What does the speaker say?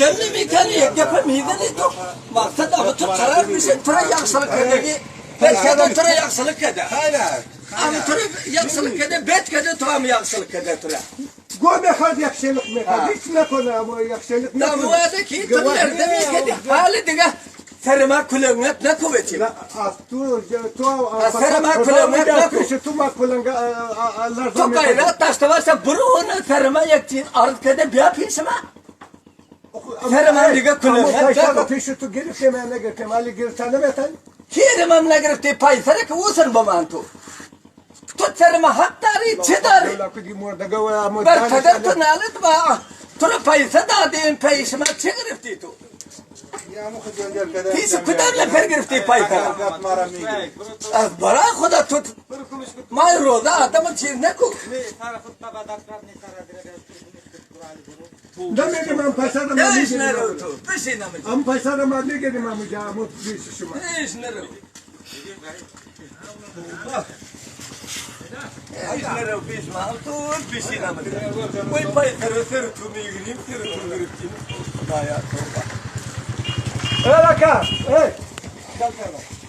Denli mekaniğe yapamıyordun yok. Maksat ama tu karar bir şey tıra yaksalık edegi. Belki de tıra yaksalık eder. Hayır. Ama tıra yaksalık eder, bet kede tıra mı yaksalık eder tıra. Gome kad yakşelik mekad. Hiç ne konu bu yakşelik ne konu. Da bu adı ki tırlarda mekadi. Hali diga. Serma kullanmak ne kuvveti. Serma kullanmak ne kuvveti. Tu kayra taşta varsa buru onu serma yakçın. Arık kede bir yapıyorsun ha. Serma diga kullanmak ne kuvveti. Peşi tu gelip yemeğine girdim. Ali girtene meten. Kirim ne girifti paysara ki usun bamantu. Tut serma hattari çidari. Ber kadar tu nalet ba. Tura paysa da deyin payışma çigirifti tu. Pis kudarla per girifti paysara. Az bara khuda tut. May roda adamın çizne ku. Demedim ben paşada Ya mı iş ne rotu? Peşin namı. Am paşada mı ne dedim amca mut bir şişme. İş ne rotu? İş ne rotu? Peş mal tu peşin namı. Koy paysara sır tu mi girim sır tu girifti. Daya toba. Öyle ka. Hey. Kalk kalk.